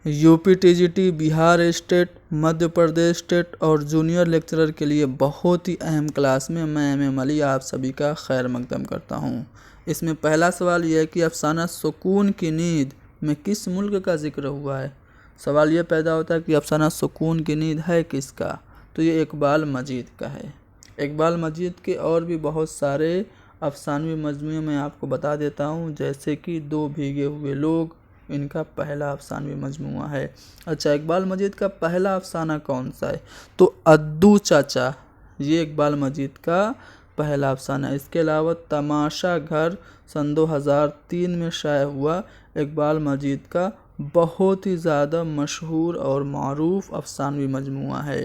UP TGT, Bihar state, Madhya Pradesh state और junior lecturer के लिए बहुत ही अहम क्लास में मैं MM अली आप सभी का खैर मकदम करता हूँ। इसमें पहला सवाल यह है कि अफसाना सुकून की नींद में किस मुल्क का जिक्र हुआ है। सवाल ये पैदा होता है कि अफसाना सुकून की नींद है किसका, तो ये इकबाल मजीद का है। इकबाल मजीद के और भी बहुत सारे अफसानवी मजमूए मैं आपको बता देता हूँ, जैसे कि दो भीगे हुए लोग, इनका पहला अफसानवी मजमूआ है। अच्छा, इकबाल मजीद का पहला अफसाना कौन सा है, तो अद्दू चाचा, ये इकबाल मजीद का पहला अफसाना है। इसके अलावा तमाशा घर सन 2003 में शाया हुआ इकबाल मजीद का बहुत ही ज़्यादा मशहूर और मारूफ अफसानवी मजमूआ है।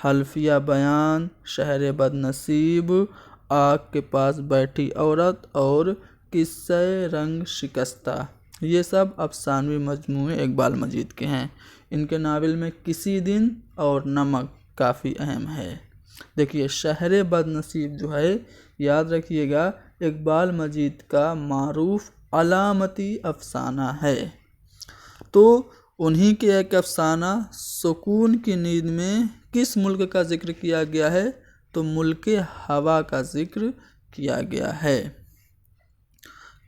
हल्फिया बयान, शहर बदनसीब, आग के पास बैठी औरत और किस्से रंग शिकस्ता, ये सब अफसानवी मजमूए इकबाल मजीद के हैं। इनके नावल में किसी दिन और नमक काफ़ी अहम है। देखिए, शहर बदनसीब जो है, याद रखिएगा, इकबाल मजीद का मारूफ अलामती अफसाना है। तो उन्हीं के एक अफसाना सुकून की नींद में किस मुल्क का जिक्र किया गया है, तो मुल्क हवा का जिक्र किया गया है।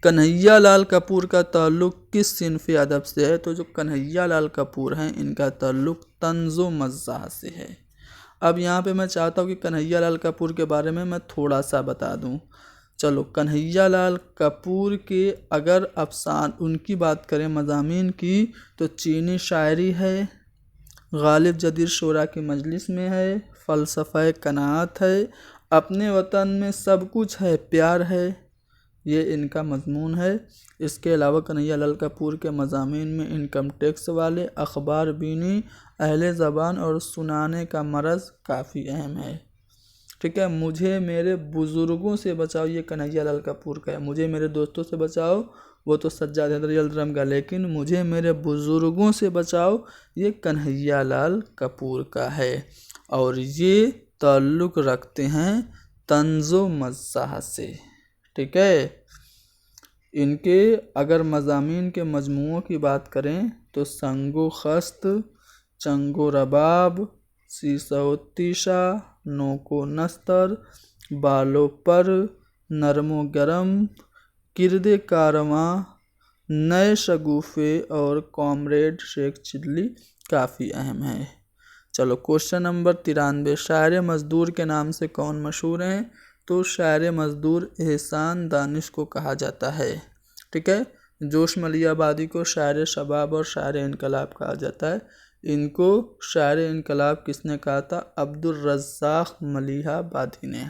कन्हैया लाल कपूर का ताल्लुक़ किस सिनफ़े अदब से है, तो जो कन्हैया लाल कपूर हैं इनका ताल्लुक़ तंज़ो मज़्ज़ाह से है। अब यहाँ पे मैं चाहता हूँ कि कन्हैया लाल कपूर के बारे में मैं थोड़ा सा बता दूँ। चलो, कन्हैया लाल कपूर के अगर अफसान उनकी बात करें मज़ामीन की, तो चीनी शायरी है, गालिब जदीर शोरा की मजलिस में है, फ़लसफ़ा कनाअत है, अपने वतन में सब कुछ है प्यार है, ये इनका मजमून है। इसके अलावा कन्हैया लाल कपूर के मज़ामीन में इनकम टैक्स वाले, अखबार बीनी, अहले ज़बान और सुनाने का मरज़ काफ़ी अहम है। ठीक है, मुझे मेरे बुज़ुर्गों से बचाओ, ये कन्हैया लाल कपूर का है। मुझे मेरे दोस्तों से बचाओ, वो तो सज्जाद हैदर यल्दरम का, लेकिन मुझे मेरे बुज़ुर्गों से बचाओ, ये कन्हैया लाल कपूर का है। और ये ताल्लुक़ रखते हैं तंज़ो मज़्ज़ाह से। ठीक है, इनके अगर मज़ामीन के मजमूओं की बात करें तो संगो खस्त, चंगो रबाब, सीसो तीशा, नोको नस्तर, बालो पर, नरमो गरम, किरदे कारवां, नए शगुफ़े और कॉमरेड शेख चिल्ली काफ़ी अहम है। चलो, क्वेश्चन नंबर 93, शायर मज़दूर के नाम से कौन मशहूर हैं, तो शायर मज़दूर एहसान दानिश को कहा जाता है। ठीक है, जोश मलियाबादी को शायर शबाब और शायर इनकलाब कहा जाता है। इनको शायर इनकलाब किसने कहा था, अब्दुल रज़्ज़ाक़ मलियाबादी ने।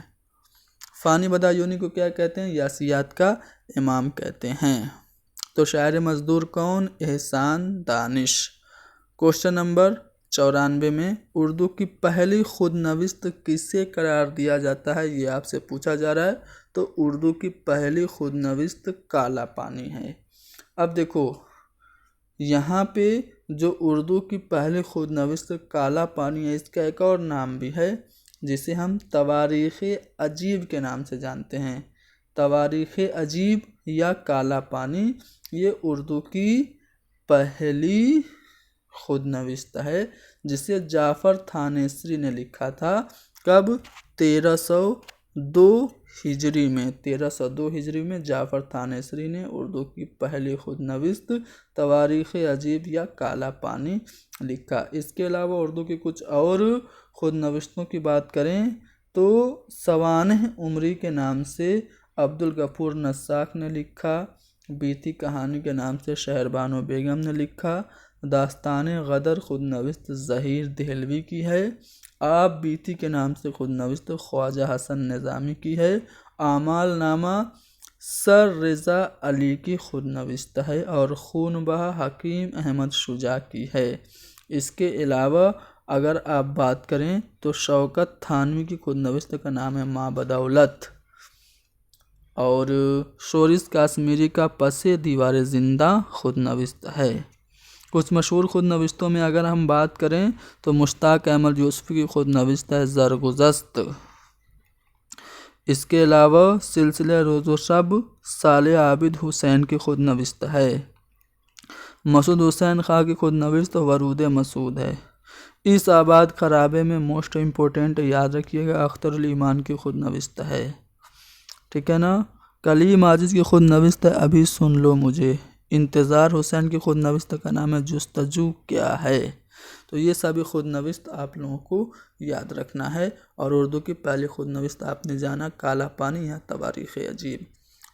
फ़ानी बदायूनी को क्या कहते हैं, यासियात का इमाम कहते हैं। तो शायर मज़दूर कौन, एहसान दानिश। क्वेश्चन नंबर 94 में उर्दू की पहली खुद नविस्त किसे करार दिया जाता है, ये आपसे पूछा जा रहा है। तो उर्दू की पहली खुद नविस्त काला पानी है। अब देखो, यहाँ पे जो उर्दू की पहली खुद नविस्त काला पानी है, इसका एक और नाम भी है जिसे हम तवारीख़ अजीब के नाम से जानते हैं। तवारीख़ अजीब या काला पानी, ये उर्दू की पहली खुद नविस्त है जिसे जाफ़र थानेसरी ने लिखा था। कब, 1302 हिजरी में। 1302 हिजरी में जाफ़र थानेसरी ने उर्दू की पहली खुद नविस्त तवारीख़ अजीब या काला पानी लिखा। इसके अलावा उर्दू की कुछ और खुद नविस्तों की बात करें तो सवानह उमरी के नाम से अब्दुल गफ़ूर नस्साक ने लिखा, बीती कहानी के नाम से शहरबानो बेगम ने लिखा, दास्तान गदर खुद नविस्त ज़हीर देहलवी की है, आप बीती के नाम से खुद नविस्त ख्वाजा हसन निज़ामी की है, आमाल नामा सर रज़ा अली की खुद नविस्त है और खून बहा हकीम अहमद शुजा की है। इसके अलावा अगर आप बात करें तो शौकत थानवी की खुद नविस्त का नाम है माँ बदौलत, और शोरिस काश्मीरी का पसे दीवार ज़िंदा खुद नविस्त है। कुछ मशहूर खुद नविस्तों में अगर हम बात करें तो मुश्ताक अहमद यूसुफ़ी की खुद नविस्त है ज़रगुज़श्त। इसके अलावा सिलसिला रोज़ो शब साले आबिद हुसैन की खुद नविस्त है। मसूद हुसैन खां की खुदनविश्त वरूद मसूद है। इस आबाद खराबे में मोस्ट इम्पोर्टेंट याद रखिएगा अख्तरुल ईमान की खुदनविश्त है। ठीक है ना। कलीम आजिज़ की खुदनविश्त है अभी सुन लो मुझे। इंतज़ार हुसैन की खुदनविश्त का नाम है जुस्तजू क्या है। तो ये सभी खुदनविश्त आप लोगों को याद रखना है। और उर्दू की पहली खुदनविश्त आपने जाना काला पानी या तवारीख़ अजीब।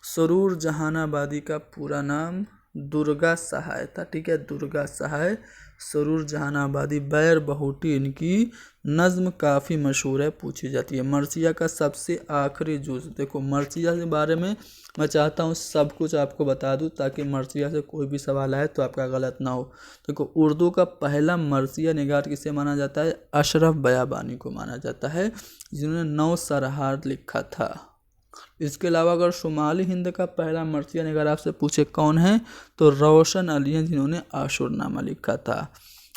सरूर जहानाबादी का पूरा नाम दुर्गा सहाय था। ठीक है, दुर्गा सहाय सरूर जहानाबादी। बैर बहूटी इनकी नज़्म काफ़ी मशहूर है, पूछी जाती है। मर्सिया का सबसे आखिरी जुज़, देखो मर्सिया के बारे में मैं चाहता हूँ सब कुछ आपको बता दूँ ताकि मर्सिया से कोई भी सवाल आए तो आपका गलत ना हो। देखो उर्दू का पहला मर्सिया निगार किसे माना जाता है? अशरफ बयाबानी को माना जाता है, जिन्होंने 9 सरहार लिखा था। इसके अलावा अगर शुमाली हिंद का पहला मर्सिया निगार आपसे पूछे कौन है तो रोशन अली हैं, जिन्होंने आशुरनामा लिखा था।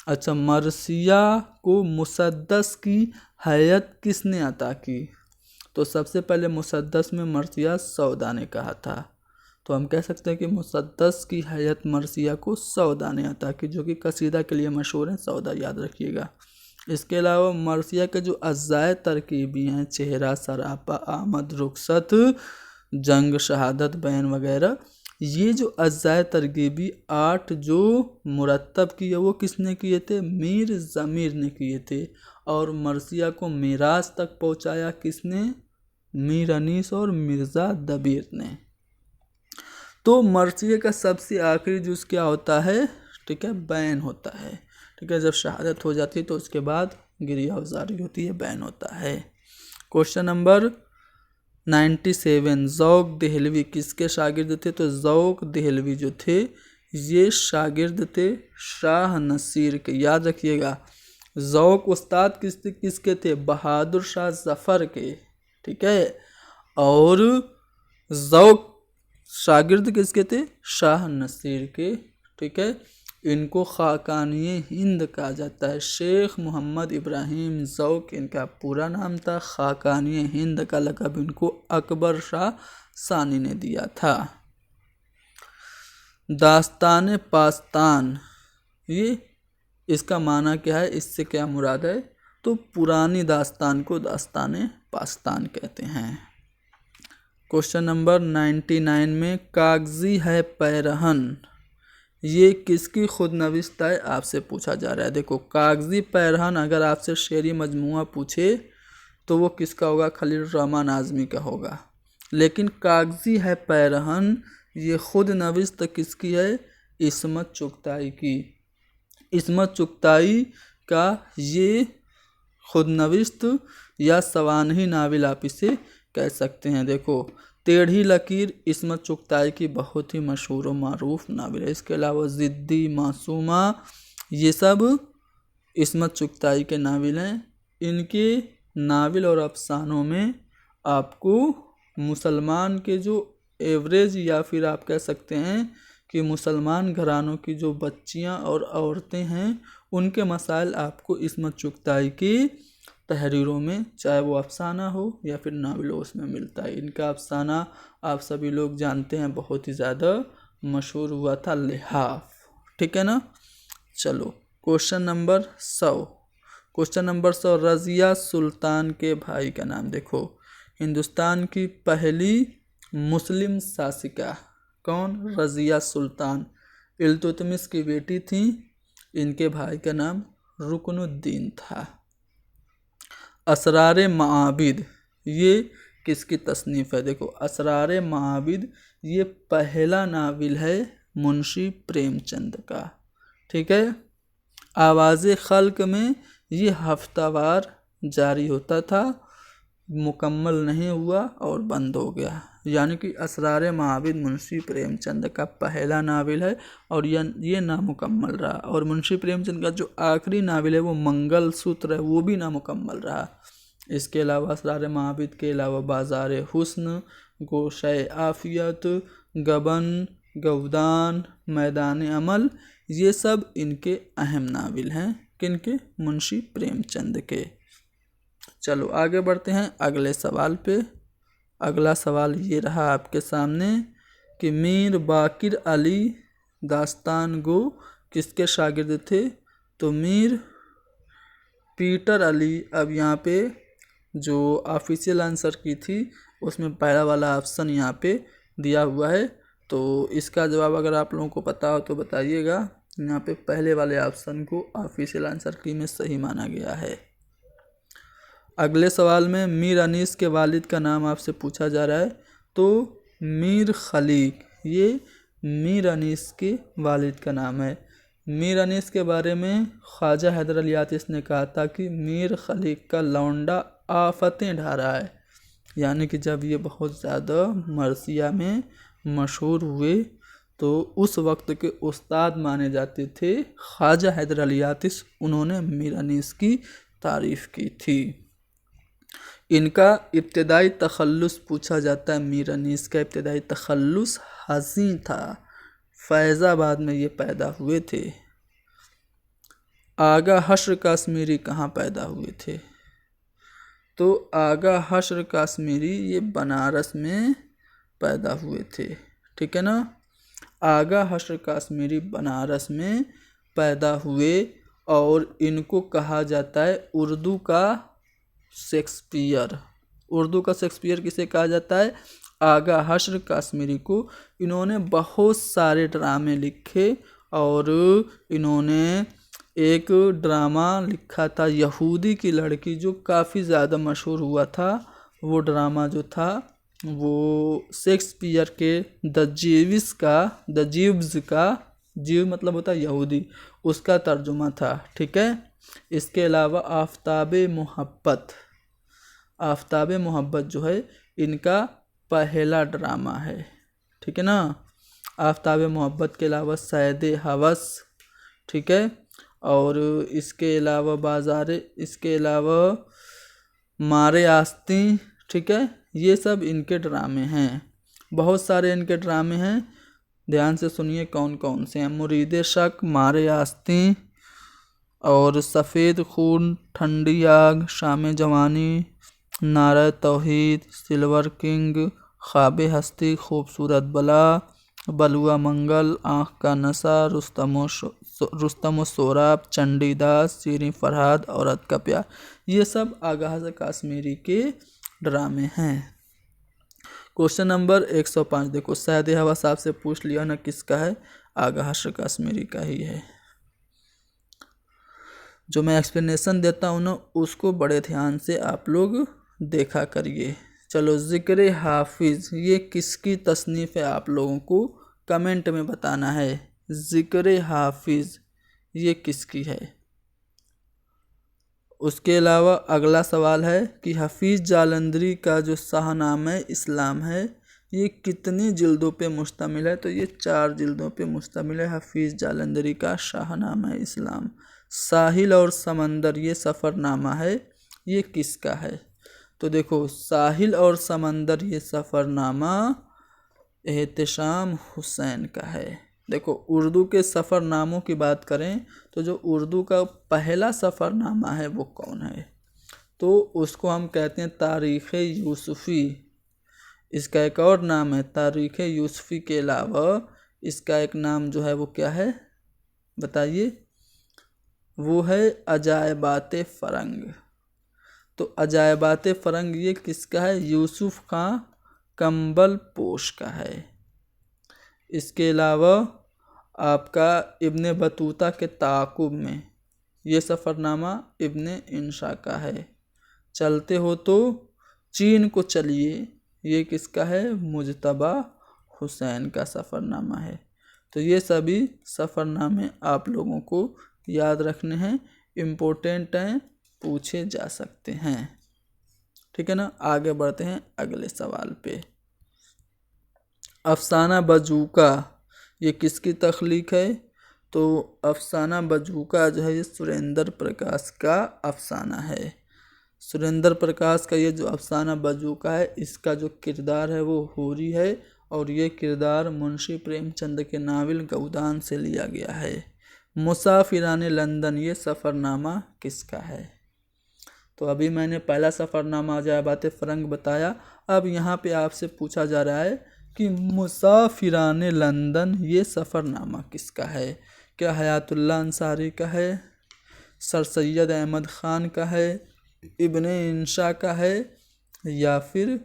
अच्छा, मर्सिया को मुसद्दस की हैयत किसने अता की? तो सबसे पहले मुसद्दस में मर्सिया सौदा ने कहा था। तो हम कह सकते हैं कि मुसद्दस की हैयत मर्सिया को सौदा ने अता की, जो कि कसीदा के लिए मशहूर है, सौदा याद रखिएगा। इसके अलावा मर्सिया के जो अज़्ज़ाए तरकीबी हैं, चेहरा, सरापा, आमद, रुखसत, जंग, शहादत, बैन वगैरह, ये जो अज़्ज़ाए तरकीबी 8 जो मुरत्तब किए वो किसने किए थे? मीर ज़मीर ने किए थे। और मर्सिया को मिराज तक पहुंचाया किसने? मीर अनीस और मिर्ज़ा दबीर ने। तो मर्सिया का सबसे आखिरी जुज़ क्या होता है? ठीक है, बैन होता है। ठीक है, जब शहादत हो जाती है तो उसके बाद गिरिया अवजारी होती है, बैन होता है। क्वेश्चन नंबर 97, ज़ौक़ देहलवी किसके शागिर्द थे? तो ज़ौक़ देहलवी जो थे ये शागिर्द थे शाह नसीर के। याद रखिएगा, ज़ौक़ उस्ताद किसके थे? बहादुर शाह ज़फ़र के। ठीक है, और ज़ौक़ शागिर्द किसके थे? शाह नसीर के। ठीक है, इनको खाकानी हिंद कहा जाता है। शेख मोहम्मद इब्राहिम ज़ौक़ इनका पूरा नाम था। खाकानी हिंद का लक़ब इनको अकबर शाह सानी ने दिया था। दास्तान पास्तान, ये इसका माना क्या है, इससे क्या मुराद है? तो पुरानी दास्तान को दास्तान पास्तान कहते हैं। क्वेश्चन नंबर 99 में कागज़ी है पैरहन, ये किसकी खुदनविश्त है आपसे पूछा जा रहा है। देखो कागज़ी पैरहन अगर आपसे शेरी मजमुआ पूछे तो वो किसका होगा? खलील रहमान आज़मी का होगा। लेकिन कागज़ी है पैरहन ये खुदनविश्त किसकी है? इस्मत चुगताई की। इस्मत चुगताई का ये खुदनविश्त या सवानही नाविल आप इसे कह सकते हैं। देखो टेढ़ी लकीर इस्मत चुगताई की बहुत ही मशहूर और मारूफ नाविल है। इसके अलावा ज़िद्दी, मासूमा, ये सब इस्मत चुगताई के नाविल हैं। इनके नाविल और अफसानों में आपको मुसलमान के जो एवरेज या फिर आप कह सकते हैं कि मुसलमान घरानों की जो बच्चियां और औरतें हैं उनके मसाइल आपको इस्मत चुगताई की तहरीरों में, चाहे वो अफसाना हो या फिर नाविल हो, उसमें मिलता है। इनका अफसाना आप सभी लोग जानते हैं, बहुत ही ज़्यादा मशहूर हुआ था, लिहाफ। ठीक है ना। चलो question number 100। Question number 100, Razia Sultan के भाई का नाम। देखो हिंदुस्तान की पहली मुस्लिम शासिका कौन? रज़िया सुल्तान इल्तुतमिश की बेटी थी। इनके भाई का नाम रुकनुद्दीन था। असरार माबिद ये किसकी तसनीफ़ है? देखो असरार माबिद ये पहला नाविल है मुंशी प्रेमचंद का। ठीक है, आवाज़े खल्क में ये हफ्तावार जारी होता था, मुकम्मल नहीं हुआ और बंद हो गया। यानी कि असरार माबिद मुंशी प्रेमचंद का पहला नाविल है और ये नामुकम्मल रहा। और मुंशी प्रेमचंद का जो आखिरी नाविल है वो मंगल सूत्र है, वो भी नामुकम्मल रहा। इसके अलावा असरार माबिद के अलावा बाज़ार हुस्न, गोशे आफियत, गबन, गवदान, मैदान अमल, ये सब इनके अहम नाविल हैं। किनके? मुंशी प्रेमचंद के। चलो आगे बढ़ते हैं अगले सवाल पे। अगला सवाल ये रहा आपके सामने कि मीर बाकिर अली दास्तान गो किसके शागिर्द थे? तो मीर पीटर अली। अब यहाँ पे जो ऑफिशियल आंसर की थी उसमें पहला वाला ऑप्शन यहाँ पे दिया हुआ है, तो इसका जवाब अगर आप लोगों को पता हो तो बताइएगा। यहाँ पे पहले वाले ऑप्शन को ऑफिशियल आंसर की में सही माना गया है। अगले सवाल में मीर अनीस के वालिद का नाम आपसे पूछा जा रहा है, तो मीर खलीक, ये मीर अनीस के वालिद का नाम है। मीर अनीस के बारे में ख्वाजा हैदर अली आतिश ने कहा था कि मीर खलीक का लौंडा आफतें ढा रहा है, यानी कि जब ये बहुत ज़्यादा मरसिया में मशहूर हुए तो उस वक्त के उस्ताद माने जाते थे ख्वाजा हैदर अली आतिश, उन्होंने मीर अनीस की तारीफ़ की थी। इनका इब्तदाई तखल्लुस पूछा जाता है। मीर अनीस का इब्तदाई तखल्लुस हसी था, फैज़ाबाद में ये पैदा हुए थे। आगा हश्र काश्मीरी कहाँ पैदा हुए थे? तो आगा हश्र काश्मीरी ये बनारस में पैदा हुए थे, ठीक है ना। आगा हश्र काश्मीरी बनारस में पैदा हुए और इनको कहा जाता है उर्दू का शेक्सपियर। उर्दू का शेक्सपियर किसे कहा जाता है? आगा हश्र काश्मीरी को। इन्होंने बहुत सारे ड्रामे लिखे और इन्होंने एक ड्रामा लिखा था यहूदी की लड़की, जो काफ़ी ज़्यादा मशहूर हुआ था। वो ड्रामा जो था वो शेक्सपियर के द जीव्स का, जीव मतलब होता है यहूदी, उसका तर्जुमा था, ठीक है। इसके अलावा आफ्ताबे मोहब्बत जो है इनका पहला ड्रामा है, ठीक है ना। आफ्ताबे मोहब्बत के अलावा सैदे हवस, ठीक है, और इसके अलावा मारे आस्ती, ठीक है, ये सब इनके ड्रामे हैं। बहुत सारे इनके ड्रामे हैं, ध्यान से सुनिए कौन कौन से हैं। मुरीदे शक, मारे आस्ती और सफ़ेद खून, ठंडी आग, शाम जवानी, नारा तौहीद, सिल्वर किंग, ख्वाबे हस्ती, खूबसूरत बला, बलुआ मंगल, आँख का नशा, रुस्तम सोराब, चंडीदास, सीरी फरहाद, औरत का प्यार, ये सब आगाज़ काश्मीरी के ड्रामे हैं। क्वेश्चन नंबर 105 देखो, सैदे हवस आपसे पूछ लिया ना किसका है? आगाज़ काश्मीरी का ही है। जो मैं एक्सप्लेनेशन देता हूँ ना उसको बड़े ध्यान से आप लोग देखा करिए। चलो, ज़िक्र हाफिज़ ये किसकी तसनीफ़ है आप लोगों को कमेंट में बताना है। ज़िक्र हाफिज़ ये किसकी है? उसके अलावा अगला सवाल है कि हफीज़ जालंधरी का जो शाहनामा इस्लाम है ये कितनी जिल्दों पे मुश्तमिल है? तो ये 4 जिल्दों पे मुश्तमिल है हफीज़ जालंधरी का शाहनामा इस्लाम। साहिल और समंदर ये सफ़रनामा है, ये किसका है? तो देखो, साहिल और समंदर ये सफ़रनामा एहतिशाम हुसैन का है। देखो, उर्दू के सफ़रनामों की बात करें तो जो उर्दू का पहला सफ़रनामा है वो कौन है? तो उसको हम कहते हैं तारीख़ यूसुफ़ी। इसका एक और नाम है तारीख़ यूसुफ़ी के अलावा इसका एक नाम जो है वो क्या है बताइए? वो है अजायबात फ़रंग। तो अजायबात फ़रंग ये किसका है? यूसुफ़ खां कंबल पोश का है। इसके अलावा आपका इब्ने बतूता के ताक़ुब में ये सफ़रनामा इब्ने इंशा का है। चलते हो तो चीन को चलिए ये किसका है? मुजतबा हुसैन का सफ़रनामा है। तो ये सभी सफ़रनामे आप लोगों को याद रखने हैं, इम्पोर्टेंट हैं, पूछे जा सकते हैं, ठीक है ना। आगे बढ़ते हैं अगले सवाल पे। अफसाना बजूका ये किसकी तख्लीक है? तो अफसाना बजूका जो है ये सुरेंद्र प्रकाश का अफसाना है। सुरेंद्र प्रकाश का ये जो अफसाना बजूका है इसका जो किरदार है वो होरी है और ये किरदार मुंशी प्रेमचंद के नावल गौदान से लिया गया है। मुसाफिराने लंदन ये सफ़रनामा किसका है? तो अभी मैंने पहला सफ़रनामा अजायबात फ़रंग बताया। अब यहाँ पे आपसे पूछा जा रहा है कि मुसाफिराने लंदन ये सफ़रनामा किसका है? क्या हयातुल्लाह अंसारी का है, सर सैयद अहमद ख़ान का है, इब्ने इंशा का है, या फिर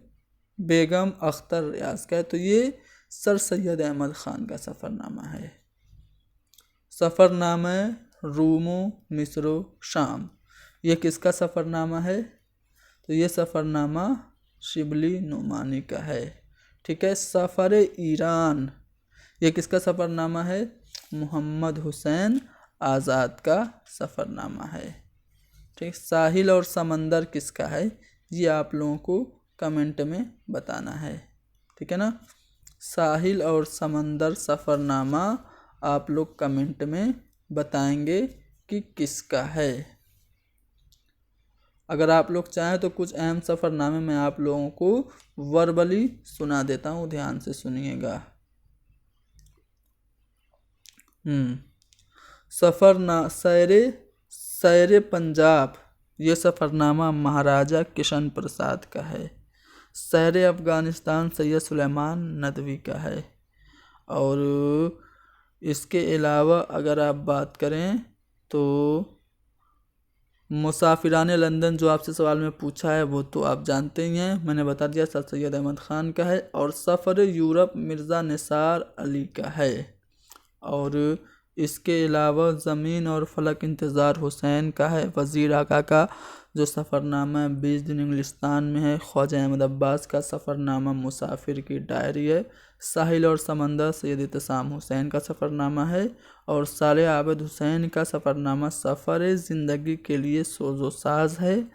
बेगम अख्तर रियाज का है? तो ये सर सैयद अहमद ख़ान का सफ़रनामा है। सफ़रनामा रूमो मिस्रो शाम, ये किसका सफ़रनामा है? तो ये सफ़रनामा शिबली नुमानी का है। ठीक है। सफ़र ईरान, ये किसका सफ़रनामा है? मोहम्मद हुसैन आज़ाद का सफ़रनामा है। ठीक। साहिल और समंदर किसका है? ये आप लोगों को कमेंट में बताना है। ठीक है ना। साहिल और समंदर सफ़रनामा आप लोग कमेंट में बताएंगे कि किसका है। अगर आप लोग चाहें तो कुछ अहम सफ़रनामे मैं आप लोगों को वर्बली सुना देता हूँ, ध्यान से सुनिएगा। सैरे पंजाब, ये सफ़रनामा महाराजा किशन प्रसाद का है। सैरे अफ़गानिस्तान सैयद सुलेमान नदवी का है। और इसके अलावा अगर आप बात करें तो मुसाफिराने लंदन जो आपसे सवाल में पूछा है वो तो आप जानते ही हैं, मैंने बता दिया, सर सैयद अहमद ख़ान का है। और सफ़र यूरोप मिर्ज़ा निसार अली का है। और इसके अलावा ज़मीन और फ़लक इंतज़ार हुसैन का है। वज़ीर आका का जो सफ़रनामा है 20 दिन इंग्लिस्तान में है। ख्वाजा अहमद अब्बास का सफ़रनामा मुसाफिर की डायरी है। साहिल और समंदर सैयद इत्तिसाम हुसैन का सफ़रनामा है। और साले आबिद हुसैन का सफ़रनामा सफ़र ज़िंदगी के लिए सोजो साज है।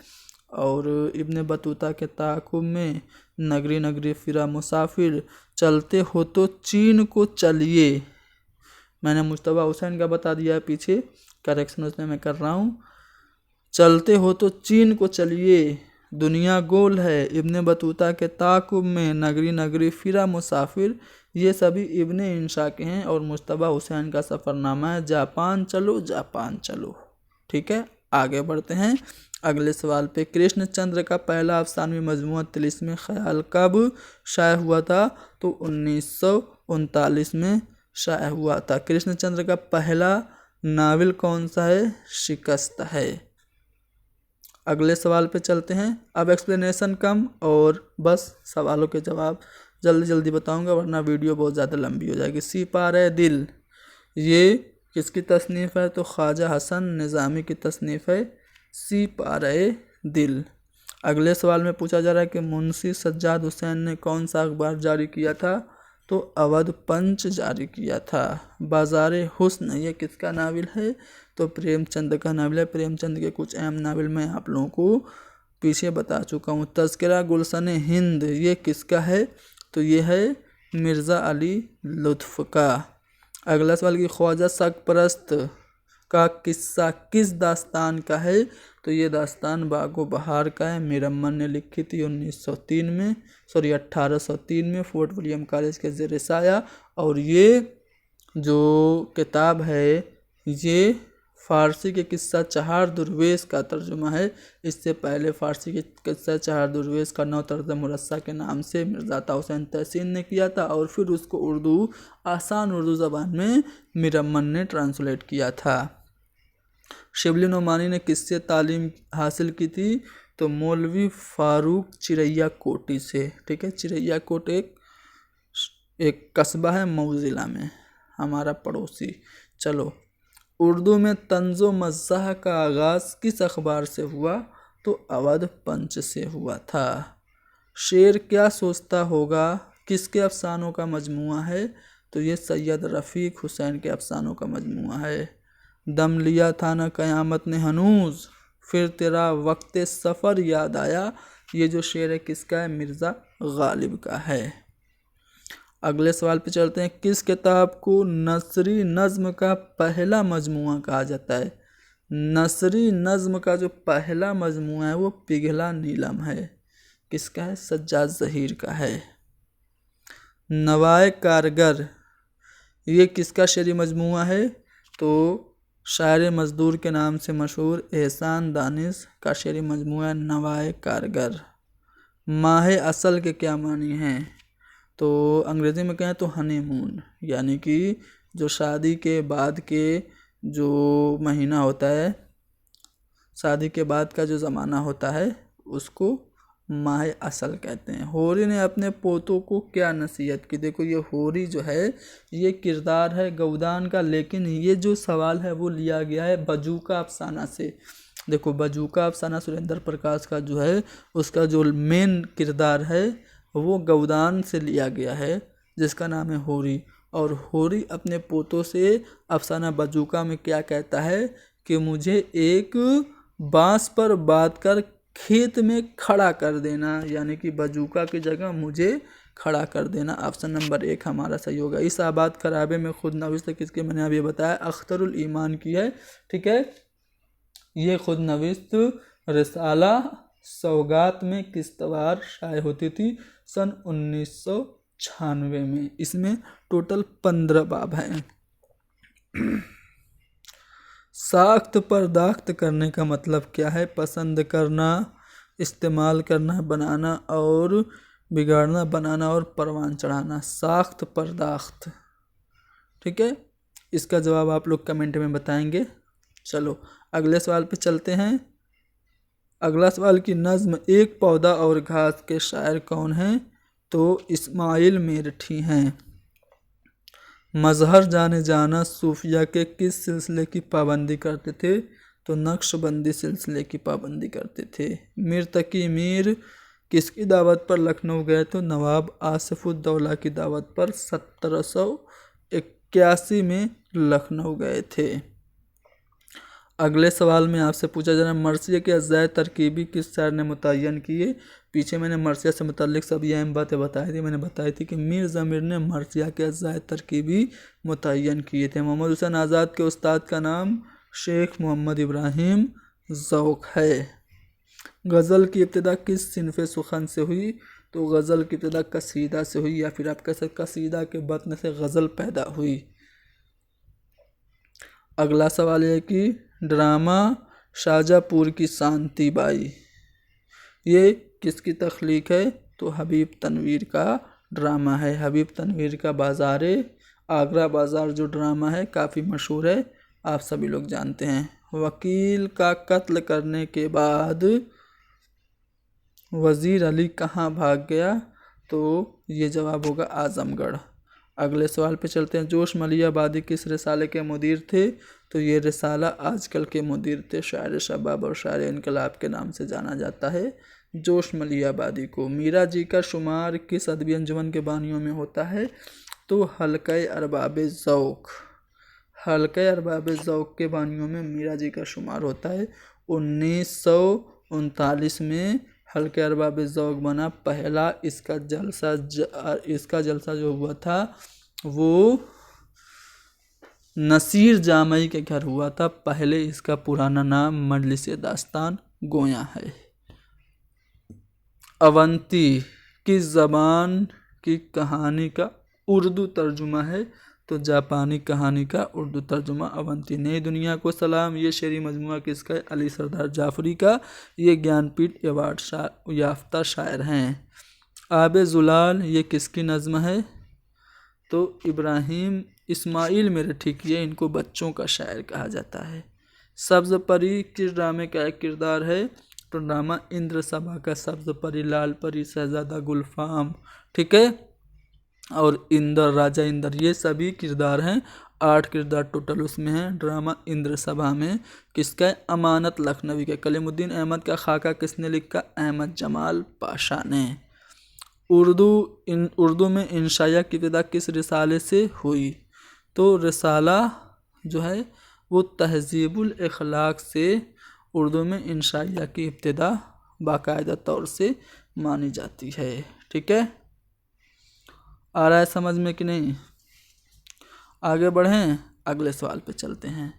और इब्ने बतूता के ताक़ुब में नगरी नगरी फिरा मुसाफिर, चलते हो तो चीन को चलिए, मैंने मुश्तबा हुसैन का बता दिया है पीछे, करेक्शन उसमें मैं कर रहा हूँ। चलते हो तो चीन को चलिए, दुनिया गोल है, इब्ने बतूता के ताक़ुब में नगरी नगरी फिरा मुसाफिर, ये सभी इब्ने इंशा के हैं। और मुश्तबा हुसैन का सफ़रनामा है जापान चलो जापान चलो। ठीक है। आगे बढ़ते हैं अगले सवाल पे। कृष्णचंद्र का पहला अफसानवी मजमूआ तिलिस्म ख्याल कब शाया हुआ था? तो 1939 में शाया हुआ था। कृष्णचंद्र का पहला नावल कौन सा है? शिकस्त है। अगले सवाल पे चलते हैं। अब एक्सप्लेनेशन कम और बस सवालों के जवाब जल्दी जल्दी बताऊंगा, वरना वीडियो बहुत ज़्यादा लंबी हो जाएगी। सिपारे दिल, ये किसकी तसनीफ़ है? तो ख्वाजा हसन निज़ामी की तसनीफ़ है सिपारे दिल। अगले सवाल में पूछा जा रहा है कि मुंशी सज्जाद हुसैन ने कौन सा अखबार जारी किया था? तो अवध पंच जारी किया था। बाज़ारे हुस्न, ये किसका नावल है? तो प्रेमचंद का नावल है। प्रेमचंद के कुछ अहम नावल मैं आप लोगों को पीछे बता चुका हूँ। तज़किरा गुलशन हिंद, ये किसका है? तो ये है मिर्ज़ा अली लुत्फ़ का। अगला सवाल कि ख्वाजा सरपरस्त का किस्सा किस दास्तान का है? तो ये दास्तान बागो बहार का है। मीरअमन ने लिखी थी 1803 में फोर्ट विलियम कॉलेज के ज़ेर साया। और ये जो किताब है ये फ़ारसी के किस्सा चहार दुर्वेश का तर्जुमा है। इससे पहले फ़ारसी के किस्सा चहार दुर्वेश का नौ तर्ज़ मुरस्सा के नाम से मिर्ज़ा हुसैन तहसीन ने किया था। और फिर उसको आसान उर्दू ज़बान में मीरअमन ने ट्रांसलेट किया था। शिबली नुमानी ने किससे तालीम हासिल की थी? तो मौलवी फ़ारूक चिरैया कोटी से। ठीक है। चिरैया कोट एक कस्बा है मऊ ज़िला में, हमारा पड़ोसी। चलो, उर्दू में तंज़ो मज़्ज़ाह का आगाज़ किस अखबार से हुआ? तो अवध पंच से हुआ था। शेर क्या सोचता होगा किसके अफसानों का मजमुआ है? तो ये सैयद रफ़ीक हुसैन के अफसानों का मजमुआ है। दम लिया था ना क़यामत ने हनूज़, फिर तेरा वक्त सफ़र याद आया, ये जो शेर है किसका है? मिर्ज़ा गालिब का है। अगले सवाल पे चलते हैं। किस किताब को नसरी नज़्म का पहला मजमुआ कहा जाता है? नसरी नज़्म का जो पहला मजमुआ है वो पिघला नीलम है। किसका है? सज्जाद ज़हीर का है। नवाए कारगर, ये किसका शेरी मजमुआ है? तो शायर मज़दूर के नाम से मशहूर एहसान दानिश का शेरी मजमुआ नवाए कारगर। माह असल के क्या मानी हैं? तो अंग्रेज़ी में कहें तो हनीमून, यानी कि जो शादी के बाद के जो महीना होता है, शादी के बाद का जो ज़माना होता है, उसको माह असल कहते हैं। होरी ने अपने पोतों को क्या नसीहत की। देखो ये होरी जो है ये किरदार है गौदान का, लेकिन ये जो सवाल है वो लिया गया है बजूका अफसाना से। देखो बजूका अफसाना सुरेंद्र प्रकाश का जो है उसका जो मेन किरदार है वो गौदान से लिया गया है, जिसका नाम है होरी। और होरी अपने पोतों से अफसाना बजूका में क्या कहता है कि मुझे एक बांस पर बांध कर खेत में खड़ा कर देना, यानी कि बजूका की जगह मुझे खड़ा कर देना। ऑप्शन नंबर 1 हमारा सही होगा। इस आबाद खराबे में खुद नविश्त किसके, मैंने अभी बताया अख्तरुल ईमान की है। ठीक है, ये खुद नविश्त रिसाला सौगात में किस्तवार शाये होती थी सन 1996 में। इसमें टोटल 15 बाब हैं। साख्त पर्दाख्त करने का मतलब क्या है? पसंद करना, इस्तेमाल करना, बनाना और बिगाड़ना, बनाना और परवान चढ़ाना, साख्त पर्दाख्त। ठीक है, इसका जवाब आप लोग कमेंट में बताएंगे। चलो अगले सवाल पे चलते हैं। अगला सवाल की नज़्म एक पौधा और घास के शायर कौन हैं? तो इस्माइल मेरठी हैं। मजहर जाने जाना सूफिया के किस सिलसिले की पाबंदी करते थे? तो नक्शबंदी सिलसिले की पाबंदी करते थे। मीर तकी मीर किसकी दावत पर लखनऊ गए? तो नवाब आसिफुद्दौला की दावत पर 1781 में लखनऊ गए थे। अगले सवाल में आपसे पूछा जा रहा है मरसिया के अज़्ज़ाए तरकीबी किस शायर ने मुतय्यन किए? पीछे मैंने मरसिया से मुतल्लिक सभी अहम बातें बताई थी। मैंने बताई थी कि मीर ज़मीर ने मरसिया के अज़्ज़ाए तरकीबी मुतय्यन किए थे। मोहम्मद हुसैन आज़ाद के उस्ताद का नाम शेख मोहम्मद इब्राहिम ज़ौक़ है। गज़ल की इब्तिदा किस सिनफ़े सुखन से हुई? तो गज़ल की इब्तिदा कसीदा से हुई, या फिर आप कह सकते कसीदा के बत्न से गज़ल पैदा हुई। अगला सवाल है कि ड्रामा शाहजहाँपुर की शांति बाई ये किसकी तख्लीक है? तो हबीब तनवीर का ड्रामा है। हबीब तनवीर का बाज़ारे आगरा बाज़ार जो ड्रामा है काफ़ी मशहूर है, आप सभी लोग जानते हैं। वकील का कत्ल करने के बाद वज़ीर अली कहाँ भाग गया? तो ये जवाब होगा आज़मगढ़। अगले सवाल पे चलते हैं। जोश मलियाबादी किस रिसाले के मुदीर थे? तो ये रिसाला आजकल के मुदीर थे, शायर शबाब और शायर इनकलाब के नाम से जाना जाता है जोश मलियाबादी को। मीरा जी का शुमार किस अदबी अंजुमन के बानियों में होता है? तो हल्क़े अरबाब ज़ौक़। हल्क़े अरबाब ज़ौक़ के बानियों में मीरा जी का शुमार होता है। 1939 में हल्क़े अरबाब ज़ौक़ बना। पहला इसका जलसा जो हुआ था वो नसीर जामई के घर हुआ था। पहले इसका पुराना नाम मजलिस दास्तान गोया है। अवंती किस ज़बान की कहानी का उर्दू तर्जुमा है? तो जापानी कहानी का उर्दू तर्जुमा अवंती। नई दुनिया को सलाम ये शेरी मजमुआ किसका है? अली सरदार जाफरी का। ये ज्ञानपीठ अवार्ड याफ्ता शायर हैं। आबे ज़ुलाल ये किसकी नज़्म है? तो इब्राहिम इस्माइल मेरठी की है। इनको बच्चों का शायर कहा जाता है। सब्ज़ परी किस ड्रामे का एक किरदार है? तो ड्रामा इंद्र सभा का सब्ज़ परी, लाल परी, शहजादा गुलफाम, ठीक है, और इंद्र, राजा इंद्र, ये सभी किरदार हैं। 8 किरदार टोटल उसमें हैं। ड्रामा इंद्र सभा में किसका है? अमानत लखनवी का। कलीमुद्दीन अहमद का खाका किसने लिखा? अहमद जमाल पाशा ने। उर्दू में इंशाया की इब्तिदा किस रिसाले से हुई? तो रिसाला जो है वो तहज़ीबुल अखलाक से उर्दू में इंशाया की इब्तिदा बाकायदा तौर से मानी जाती है। ठीक है, आ रहा है समझ में कि नहीं? आगे बढ़ें, अगले सवाल पे चलते हैं।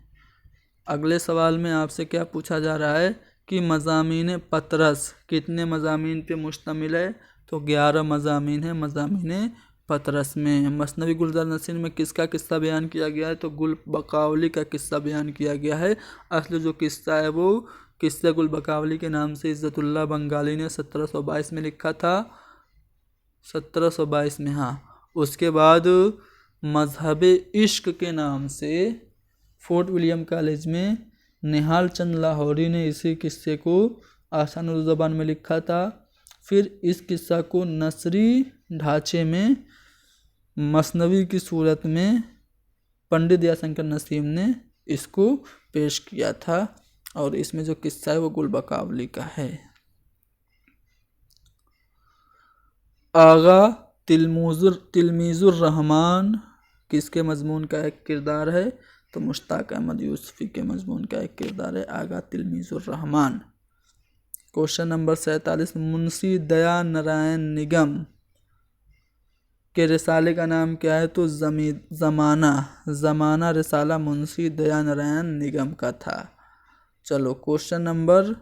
अगले सवाल में आपसे क्या पूछा जा रहा है कि मज़ामीन पतरस कितने मज़ामीन पे मुश्तमिल है? तो 11 मज़ामीन है मज़ामीन पतरस में। मसनवी गुलजार नसीर में किसका किस्सा बयान किया गया है? तो गुल बकावली का किस्सा बयान किया गया है। असली जो किस्सा है वो किस्सा गुल बकावली के नाम से इज़्ज़तुल्लाह बंगाली ने 1722 में लिखा था। 1722 में, हाँ। उसके बाद मजहबे इश्क के नाम से फोर्ट विलियम कॉलेज में निहाल चंद लाहौरी ने इसी किस्से को आसान उर्दू ज़बान में लिखा था। फिर इस किस्सा को नसरी ढांचे में मसनवी की सूरत में पंडित दयाशंकर नसीम ने इसको पेश किया था, और इसमें जो किस्सा है वो गुलबकावली का है। आगा तिलमीजुर रहमान किसके मजमून का एक किरदार है? तो मुश्ताक अहमद यूसुफी के मजमून का एक किरदार है आगा तिलमीजुर रहमान। क्वेश्चन नंबर 47, मुंशी दया नारायण निगम के रिसाले का नाम क्या है? तो ज़माना रिसाला मुंशी दया नारायण निगम का था। चलो क्वेश्चन नंबर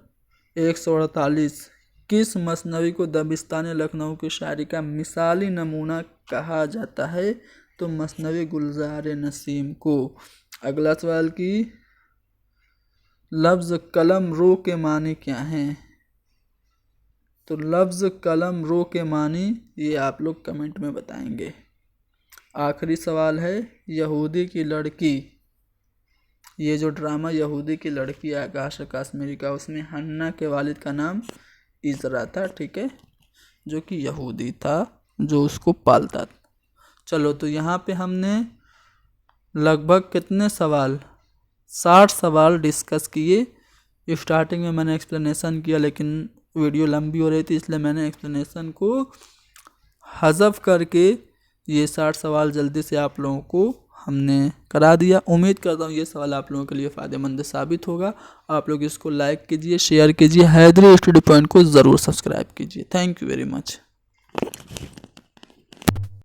148, किस मसनवी को दबिस्तान लखनऊ की शायरी का मिसाली नमूना कहा जाता है? तो मसनवी गुलजार नसीम को। अगला सवाल की लफ्ज़ कलम रो के मानी क्या हैं? तो लफ्ज़ कलम रो के मानी ये आप लोग कमेंट में बताएंगे। आखिरी सवाल है, यहूदी की लड़की, ये जो ड्रामा यहूदी की लड़की आकाश कश्मीरी का, उसमें हन्ना के वालिद का नाम इजरा था, ठीक है, जो कि यहूदी था जो उसको पालता था। चलो तो यहाँ पे हमने लगभग कितने सवाल, 60 सवाल डिस्कस किए। स्टार्टिंग में मैंने एक्सप्लेनेशन किया, लेकिन वीडियो लंबी हो रही थी, इसलिए मैंने एक्सप्लेनेशन को हज़फ करके ये 60 सवाल जल्दी से आप लोगों को हमने करा दिया। उम्मीद करता हूँ ये सवाल आप लोगों के लिए फ़ायदेमंद साबित होगा। आप लोग इसको लाइक कीजिए, शेयर कीजिए, हैदरी स्टडी पॉइंट को ज़रूर सब्सक्राइब कीजिए। Thank you very much.